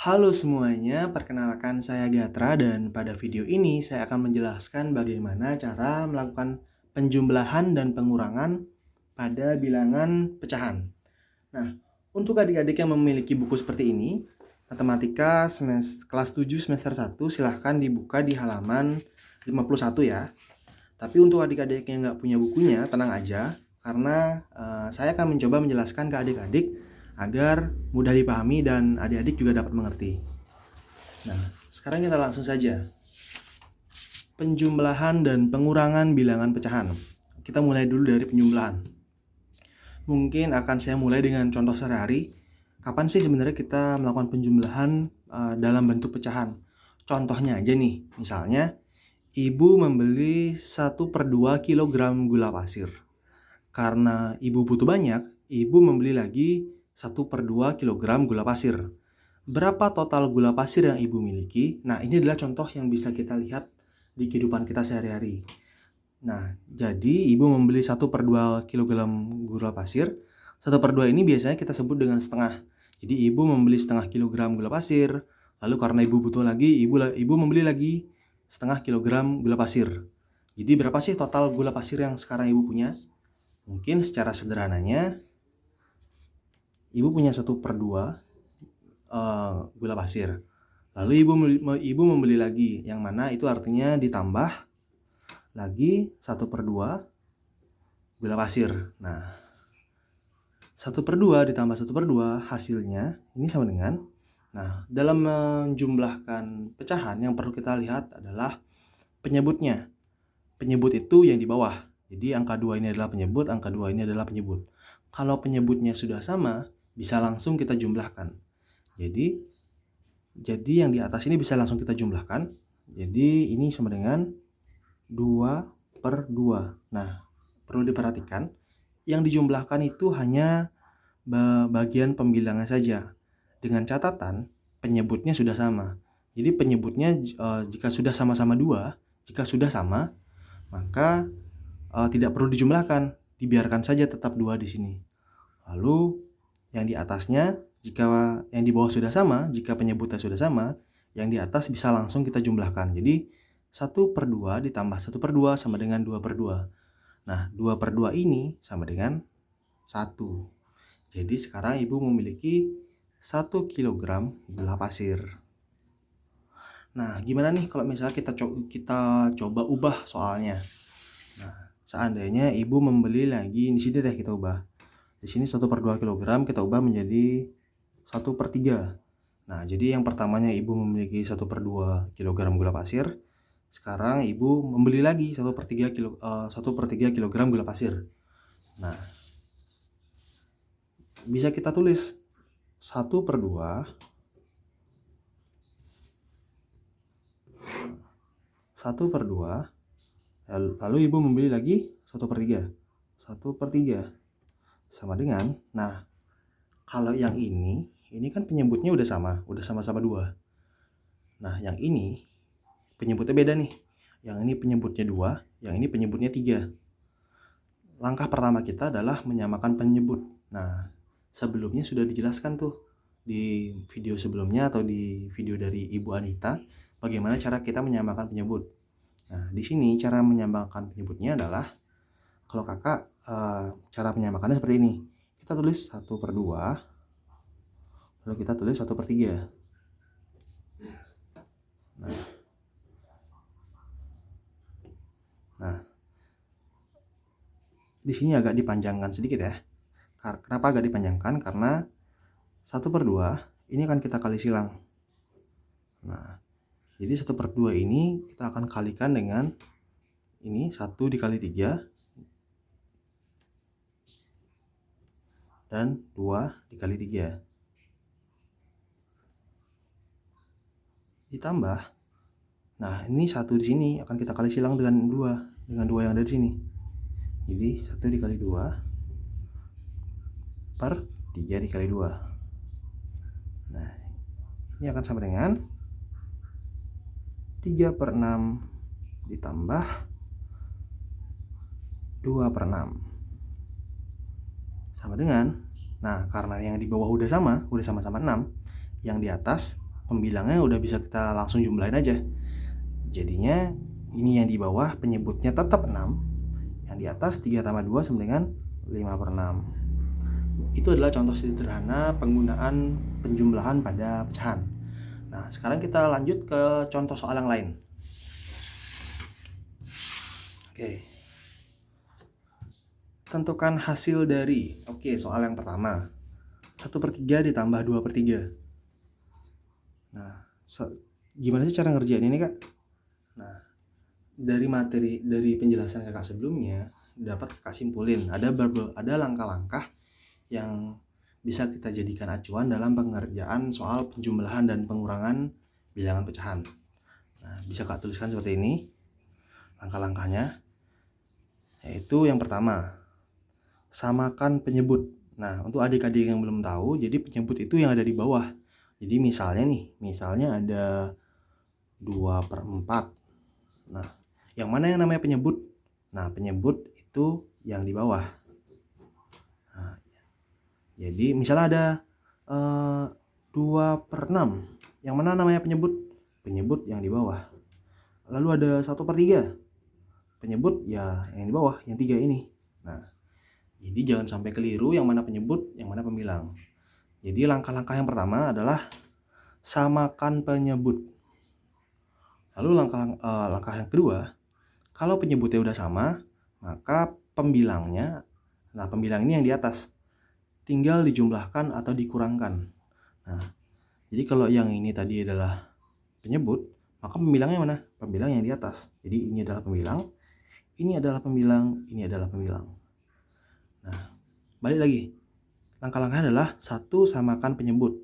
Halo semuanya, perkenalkan saya Gatra dan pada video ini saya akan menjelaskan bagaimana cara melakukan penjumlahan dan pengurangan pada bilangan pecahan. Nah, untuk adik-adik yang memiliki buku seperti ini, Matematika kelas 7 semester 1 silahkan dibuka di halaman 51 ya. Tapi untuk adik-adik yang nggak punya bukunya, tenang aja, karena saya akan mencoba menjelaskan ke adik-adik agar mudah dipahami dan adik-adik juga dapat mengerti. Nah, sekarang kita langsung saja. Penjumlahan dan pengurangan bilangan pecahan. Kita mulai dulu dari penjumlahan. Mungkin akan saya mulai dengan contoh sehari-hari. Kapan sih sebenarnya kita melakukan penjumlahan dalam bentuk pecahan? Contohnya aja nih, misalnya ibu membeli 1/2 kilogram gula pasir. Karena ibu butuh banyak, ibu membeli lagi 1/2 kilogram gula pasir. Berapa total gula pasir yang ibu miliki? Nah, ini adalah contoh yang bisa kita lihat di kehidupan kita sehari-hari. Nah, jadi ibu membeli 1/2 kilogram gula pasir. 1/2 ini biasanya kita sebut dengan setengah. Jadi ibu membeli setengah kilogram gula pasir. Lalu karena ibu butuh lagi, ibu membeli lagi setengah kilogram gula pasir. Jadi berapa sih total gula pasir yang sekarang ibu punya? Mungkin secara sederhananya, ibu punya 1/2 gula pasir. Lalu ibu membeli lagi, yang mana itu artinya ditambah lagi 1/2 gula pasir. Nah, 1/2 ditambah 1/2 hasilnya ini sama dengan, nah, dalam menjumlahkan pecahan yang perlu kita lihat adalah penyebutnya. Penyebut itu yang di bawah. Jadi angka 2 ini adalah penyebut, angka 2 ini adalah penyebut. Kalau penyebutnya sudah sama, bisa langsung kita jumlahkan. Jadi yang di atas ini bisa langsung kita jumlahkan. Jadi ini sama dengan 2/2. Nah, perlu diperhatikan, yang dijumlahkan itu hanya bagian pembilangan saja. Dengan catatan, penyebutnya sudah sama. Jadi penyebutnya jika sudah sama-sama 2, jika sudah sama, maka tidak perlu dijumlahkan, dibiarkan saja tetap 2 di sini. Lalu yang di atasnya, jika yang di bawah sudah sama, jika penyebutnya sudah sama, yang di atas bisa langsung kita jumlahkan. Jadi 1/2 ditambah 1/2 sama dengan 2/2. Nah, 2/2 ini sama dengan 1. Jadi sekarang ibu memiliki 1 kilogram gula pasir. Nah, gimana nih kalau misalnya kita coba ubah soalnya? Nah, seandainya ibu membeli lagi, di sini deh kita ubah. Di sini 1/2 kilogram kita ubah menjadi 1/3. Nah, jadi yang pertamanya ibu memiliki 1/2 kilogram gula pasir. Sekarang ibu membeli lagi 1/3 kilogram gula pasir. Nah, bisa kita tulis 1/2 lalu ibu membeli lagi 1/3 sama dengan, nah, kalau yang ini kan penyebutnya udah sama-sama 2. Nah, yang ini penyebutnya beda nih. Yang ini penyebutnya 2, yang ini penyebutnya 3. Langkah pertama kita adalah menyamakan penyebut. Nah, sebelumnya sudah dijelaskan tuh di video sebelumnya atau di video dari Ibu Anita bagaimana cara kita menyamakan penyebut. Nah, di sini cara menyamakan penyebutnya adalah, kalau kakak cara menyamakannya seperti ini. Kita tulis 1/2, lalu kita tulis 1/3. Nah, di sini agak dipanjangkan sedikit ya. Kenapa agak dipanjangkan? Karena 1/2 ini akan kita kali silang. Nah, jadi 1/2 ini kita akan kalikan dengan ini 1 dikali 3 dan 2 dikali 3. Ditambah, nah ini 1 di sini akan kita kali silang dengan 2 yang ada di sini. Jadi 1 dikali 2 per 3 dikali 2. Nah, ini akan sama dengan 3/6 ditambah 2/6 sama dengan, nah, karena yang di bawah udah sama-sama 6, yang di atas pembilangnya udah bisa kita langsung jumlahin aja. Jadinya ini yang di bawah penyebutnya tetap 6, yang di atas 3 tambah 2 sama dengan 5/6. Itu adalah contoh sederhana penggunaan penjumlahan pada pecahan. Nah, sekarang kita lanjut ke contoh soal yang lain. Oke. Tentukan hasil dari, soal yang pertama. 1/3 ditambah 2/3. Nah, gimana sih cara ngerjain ini, Kak? Nah, dari penjelasan Kakak sebelumnya, dapat Kakak simpulin ada langkah-langkah yang bisa kita jadikan acuan dalam pengerjaan soal penjumlahan dan pengurangan bilangan pecahan. Nah, bisa Kak tuliskan seperti ini langkah-langkahnya. Yaitu yang pertama, samakan penyebut. Nah, untuk adik-adik yang belum tahu, jadi penyebut itu yang ada di bawah. Jadi misalnya ada 2/4. Nah, yang mana yang namanya penyebut? Nah, penyebut itu yang di bawah. Nah, jadi misalnya ada 2/6. Yang mana namanya penyebut? Penyebut yang di bawah. Lalu ada 1/3. Penyebut ya yang di bawah, yang 3 ini. Nah, jadi jangan sampai keliru yang mana penyebut, yang mana pembilang. Jadi langkah-langkah yang pertama adalah samakan penyebut. Lalu langkah yang kedua, kalau penyebutnya udah sama, maka pembilang ini yang di atas, tinggal dijumlahkan atau dikurangkan. Nah, jadi kalau yang ini tadi adalah penyebut, maka pembilangnya mana? Pembilang yang di atas. Jadi ini adalah pembilang, ini adalah pembilang, ini adalah pembilang. Nah, balik lagi. Langkah-langkahnya adalah 1, samakan penyebut.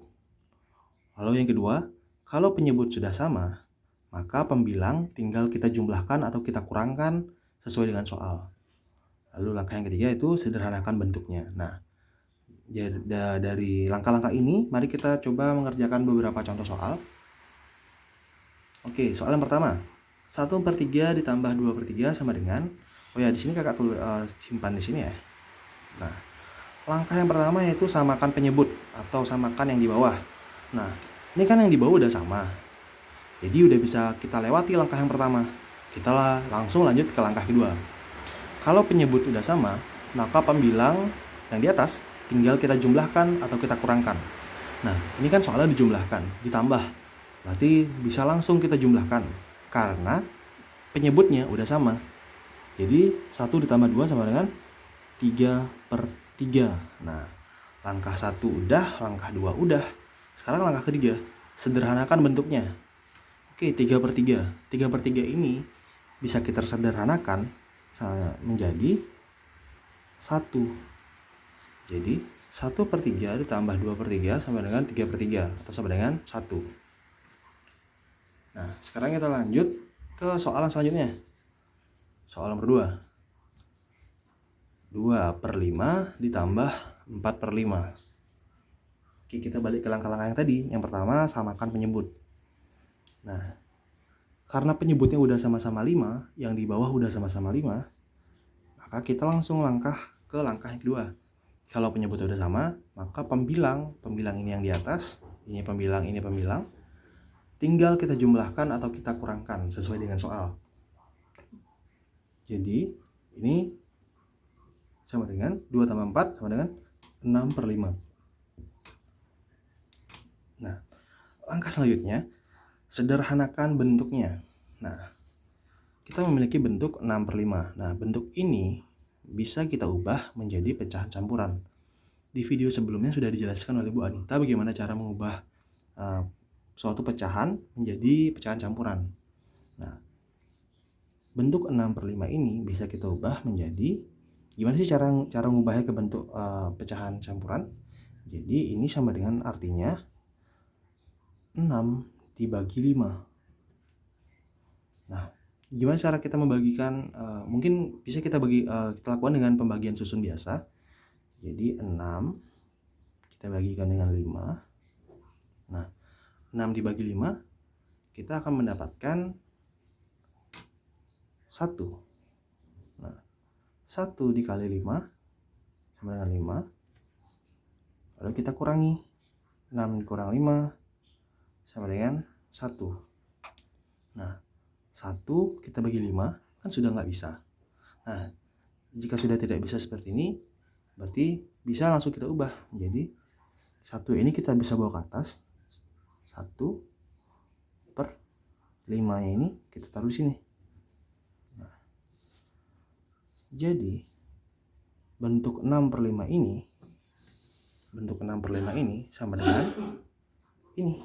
Lalu yang kedua, kalau penyebut sudah sama, maka pembilang tinggal kita jumlahkan atau kita kurangkan sesuai dengan soal. Lalu langkah yang ketiga itu sederhanakan bentuknya. Nah, dari langkah-langkah ini, mari kita coba mengerjakan beberapa contoh soal. Oke, soal yang pertama. 1/3 ditambah 2/3 sama dengan, di sini Kakak simpan di sini ya. Nah, langkah yang pertama yaitu samakan penyebut atau samakan yang di bawah. Nah, ini kan yang di bawah udah sama. Jadi udah bisa kita lewati langkah yang pertama. Kita langsung lanjut ke langkah kedua. Kalau penyebut udah sama, maka pembilang yang di atas tinggal kita jumlahkan atau kita kurangkan. Nah, ini kan soalnya dijumlahkan, ditambah. Berarti bisa langsung kita jumlahkan karena penyebutnya udah sama. Jadi 1 ditambah 2 sama dengan 3/3. Nah, langkah 1 udah, langkah 2 udah. Sekarang langkah ketiga, sederhanakan bentuknya. 3/3. 3/3 ini bisa kita sederhanakan menjadi 1. Jadi 1/3 ditambah 2/3 sama dengan 3/3 atau sama dengan 1. Nah, sekarang kita lanjut ke soal selanjutnya. Soal nomor 2. 2/5 ditambah 4/5. Oke, kita balik ke langkah-langkah yang tadi. Yang pertama, samakan penyebut. Nah, karena penyebutnya udah sama-sama 5, yang di bawah udah sama-sama 5, maka kita langsung ke langkah yang kedua. Kalau penyebutnya udah sama, maka pembilang ini yang di atas, ini pembilang, tinggal kita jumlahkan atau kita kurangkan sesuai dengan soal. Jadi, ini sama dengan 2 tambah 4 sama dengan 6/5. Nah, langkah selanjutnya, sederhanakan bentuknya. Nah, kita memiliki bentuk 6/5. Nah, bentuk ini bisa kita ubah menjadi pecahan campuran. Di video sebelumnya sudah dijelaskan oleh Bu Anita bagaimana cara mengubah suatu pecahan menjadi pecahan campuran. Nah, bentuk 6/5 ini bisa kita ubah menjadi, gimana sih cara mengubahnya ke bentuk pecahan campuran? Jadi ini sama dengan artinya 6 dibagi 5. Nah, gimana cara kita membagikan? Mungkin bisa kita lakukan dengan pembagian susun biasa. Jadi 6 kita bagikan dengan 5. Nah, 6 dibagi 5 kita akan mendapatkan 1. Nah, 1 dikali 5 sama dengan 5. Lalu kita kurangi. 6 dikurang 5 sama dengan 1. Nah, 1 kita bagi 5 kan sudah nggak bisa. Nah, jika sudah tidak bisa seperti ini, berarti bisa langsung kita ubah. Jadi 1 ini kita bisa bawa ke atas. 1/5 ini kita taruh di sini. Nah, jadi bentuk 6/5 ini sama dengan ini.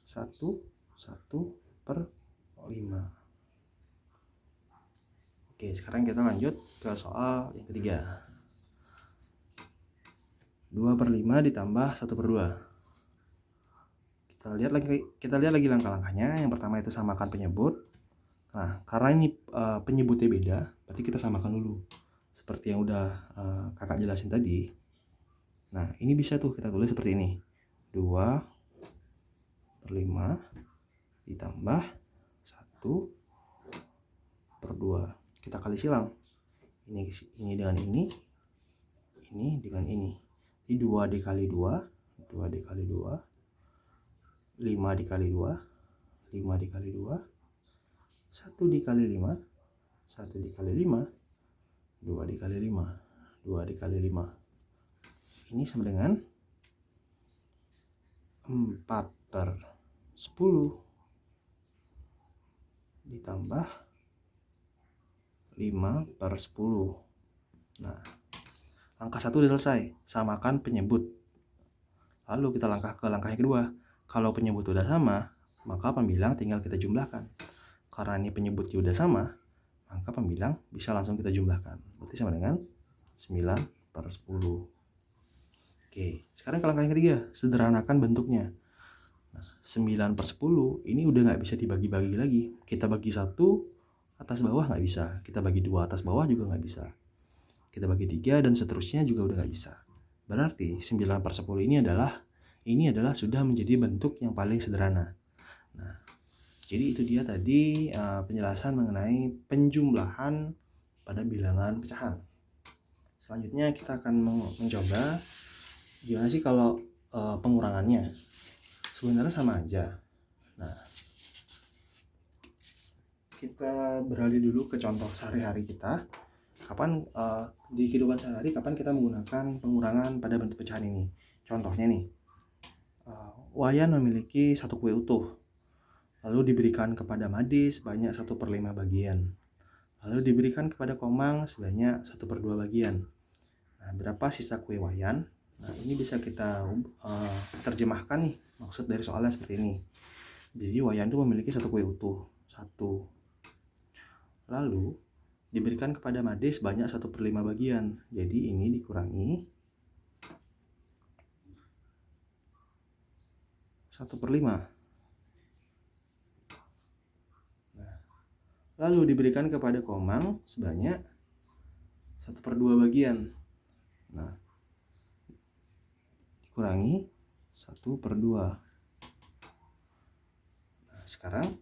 1/5. Oke, sekarang kita lanjut ke soal yang ketiga. 2/5 ditambah 1/2. Kita lihat lagi langkah-langkahnya. Yang pertama itu samakan penyebut. Nah, karena ini penyebutnya beda, berarti kita samakan dulu. Seperti yang udah kakak jelasin tadi. Nah, ini bisa tuh kita tulis seperti ini. 2/5 ditambah 1/2. Kita kali silang. Ini dengan ini dengan ini. Jadi 2 dikali 2, 2 dikali 2, 5 dikali 2, 5 dikali 2, 1 dikali 5, 1 dikali 5, 2 dikali 5, 2 dikali 5. Ini sama dengan 4/10 ditambah 5/10. Nah, langkah 1 udah selesai, samakan penyebut. Lalu kita langkah ke langkah yang kedua. Kalau penyebut udah sama, maka pembilang tinggal kita jumlahkan. Karena ini penyebutnya udah sama, maka pembilang bisa langsung kita jumlahkan. Berarti sama dengan 9/10. Oke, sekarang ke langkah yang ketiga, sederhanakan bentuknya. Nah, 9/10 ini udah nggak bisa dibagi-bagi lagi. Kita bagi 1 atas bawah nggak bisa, kita bagi 2 atas bawah juga nggak bisa, kita bagi 3 dan seterusnya juga udah nggak bisa. Berarti 9/10 ini adalah sudah menjadi bentuk yang paling sederhana. Nah, jadi itu dia tadi penjelasan mengenai penjumlahan pada bilangan pecahan. Selanjutnya kita akan mencoba gimana sih kalau pengurangannya. Sebenarnya sama aja. Nah, kita beralih dulu ke contoh sehari-hari kita. Kapan di kehidupan sehari-hari kapan kita menggunakan pengurangan pada bentuk pecahan ini? Contohnya nih, Wayan memiliki 1 kue utuh, lalu diberikan kepada Made sebanyak 1/5 bagian, lalu diberikan kepada Komang sebanyak 1/2 bagian. Nah, berapa sisa kue Wayan? Nah, ini bisa kita terjemahkan nih, maksud dari soalnya seperti ini. Jadi Wayan itu memiliki 1 kue utuh, 1. Lalu diberikan kepada Made sebanyak 1/5 bagian. Jadi ini dikurangi 1/5. Nah, lalu diberikan kepada Komang sebanyak 1/2 bagian. Nah, dikurangi 1/2. Nah, sekarang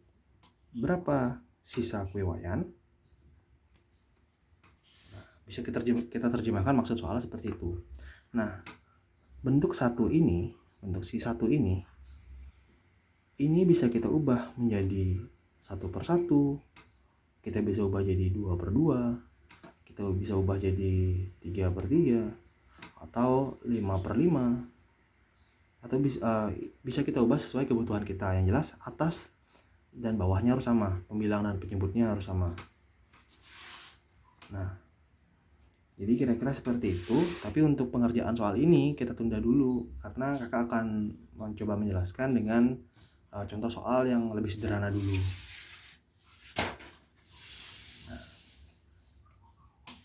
berapa sisa kue Wayan? Nah, bisa kita terjemahkan maksud soalnya seperti itu. Nah, bentuk si 1 ini bisa kita ubah menjadi 1/1, kita bisa ubah jadi 2/2, kita bisa ubah jadi 3/3, atau 5/5, atau bisa kita ubah sesuai kebutuhan kita. Yang jelas atas dan bawahnya harus sama, pembilang dan penyebutnya harus sama. Nah, jadi kira-kira seperti itu. Tapi untuk pengerjaan soal ini kita tunda dulu, karena kakak akan mencoba menjelaskan dengan contoh soal yang lebih sederhana dulu. Nah,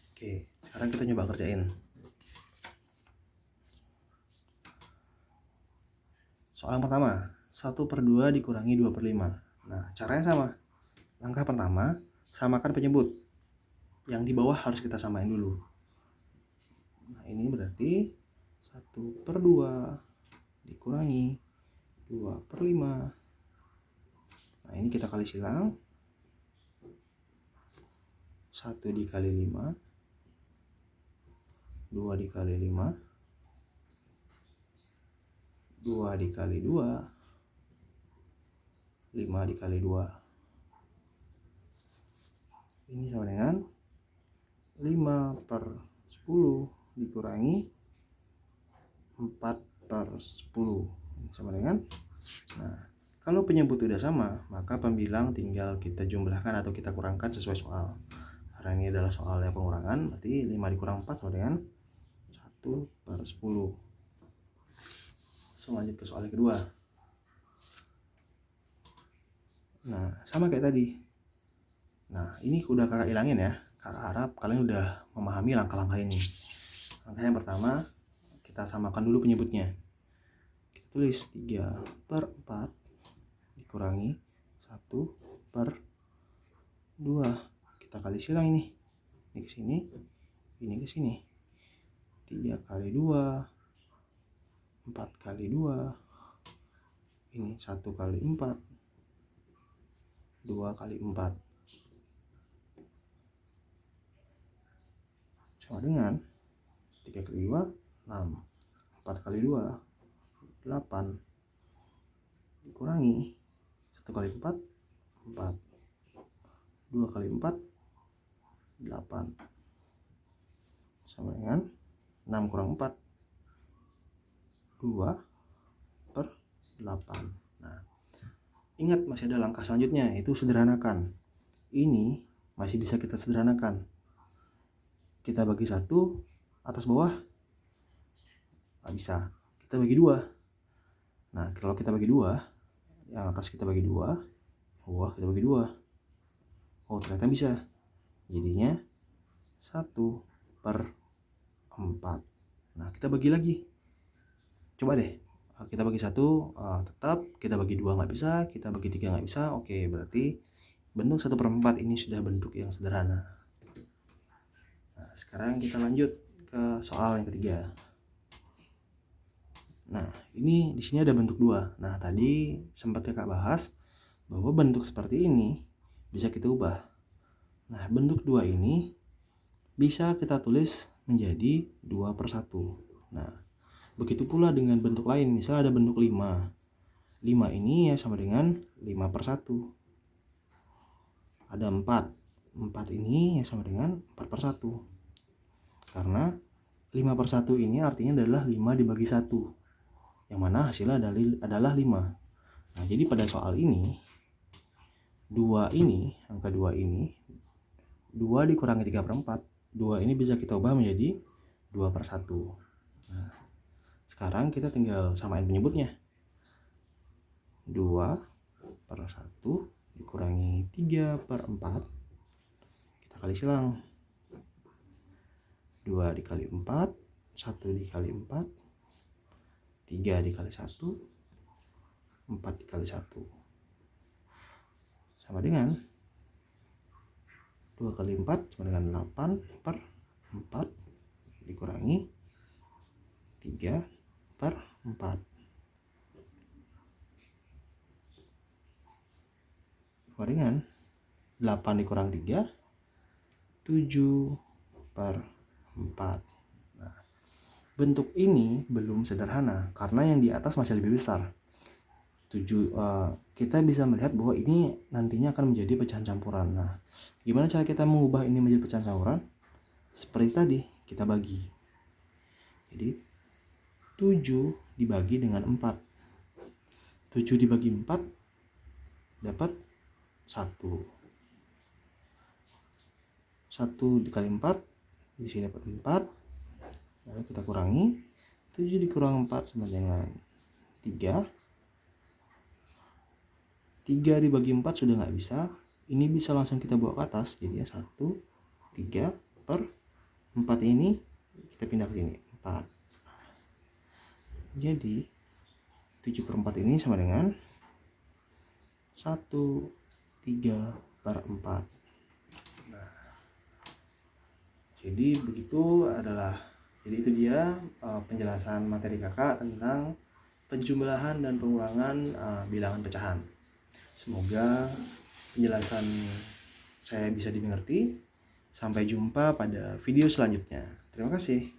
oke, sekarang kita coba kerjain. Soal yang pertama, 1/2 dikurangi 2/5. Nah, caranya sama. Langkah pertama, samakan penyebut. Yang di bawah harus kita samain dulu. Nah, ini berarti 1/2 dikurangi 2/5. Nah, ini kita kali silang. 1 dikali 5, 2 dikali 5, 2 dikali 2, 5 dikali 2. Ini sama dengan 5/10 dikurangi 4/10. Ini sama dengan, nah, kalau penyebut udah sama, maka pembilang tinggal kita jumlahkan atau kita kurangkan sesuai soal. Karena ini adalah soal yang pengurangan, berarti 5 dikurang 4 sama dengan 1/10. So, lanjut ke soal yang kedua. Nah, sama kayak tadi. Nah, ini udah kakak ilangin ya. Kakak harap kalian udah memahami langkah-langkah ini. Langkah yang pertama, kita samakan dulu penyebutnya. Kita tulis 3/4 dikurangi 1/2. Kita kali silang ini. Ini ke sini, ini ke sini. 3 kali 2, 4 kali 2, ini 1 kali 4, 2 kali 4. Sama dengan 3 kali 2, 6. 4 kali 2, 8. Dikurangi 1 kali 4, 4. 2 kali 4, 8. Sama dengan 6 kurang 4, 2/8. Nah, ingat masih ada langkah selanjutnya, yaitu sederhanakan. Ini masih bisa kita sederhanakan. Kita bagi 1 atas bawah nggak bisa, kita bagi 2. Nah, kalau kita bagi 2, yang atas kita bagi 2, bawah kita bagi 2. Oh, ternyata bisa. Jadinya 1/4. Nah, kita bagi lagi. Coba deh, kita bagi 1 tetap, kita bagi 2 nggak bisa, kita bagi 3 nggak bisa. Oke, berarti bentuk 1/4 ini sudah bentuk yang sederhana. Nah, sekarang kita lanjut ke soal yang ketiga. Nah, ini di sini ada bentuk 2. Nah, tadi sempat kakak bahas bahwa bentuk seperti ini bisa kita ubah. Nah, bentuk 2 ini bisa kita tulis menjadi 2/1. Nah, begitu pula dengan bentuk lain. Misal ada bentuk 5. 5 ini ya sama dengan 5/1. Ada 4. 4 ini ya sama dengan 4/1. Karena 5/1 ini artinya adalah 5 dibagi 1. Yang mana hasilnya adalah 5. Nah, jadi pada soal ini 2 ini, angka 2 ini 2 dikurangi 3/4. 2 ini bisa kita ubah menjadi 2/1. Nah, sekarang kita tinggal samain penyebutnya. 2/1 dikurangi 3/4. Kita kali silang. 2 dikali 4, 1 dikali 4, 3 dikali 1, 4 dikali 1. Sama dengan 2 kali 4 sama dengan 8/4 dikurangi 3/4. Sama dengan 8 dikurang 3, 7/4. Nah, bentuk ini belum sederhana karena yang di atas masih lebih besar. Kita bisa melihat bahwa ini nantinya akan menjadi pecahan campuran. Nah, gimana cara kita mengubah ini menjadi pecahan campuran? Seperti tadi, kita bagi. Jadi 7 dibagi dengan 4. 7 dibagi 4 dapat 1. 1 dikali 4, di sini dapat 4. Lalu kita kurangi. 7 dikurang 4 sama dengan 3. 3 dibagi 4 sudah nggak bisa. Ini bisa langsung kita bawa ke atas. Jadi 1, 3/4 ini kita pindah ke sini. 4. Jadi 7/4 ini sama dengan 1, 3/4. Nah, jadi itu dia penjelasan materi kakak tentang penjumlahan dan pengurangan bilangan pecahan. Semoga penjelasan saya bisa dimengerti. Sampai jumpa pada video selanjutnya. Terima kasih.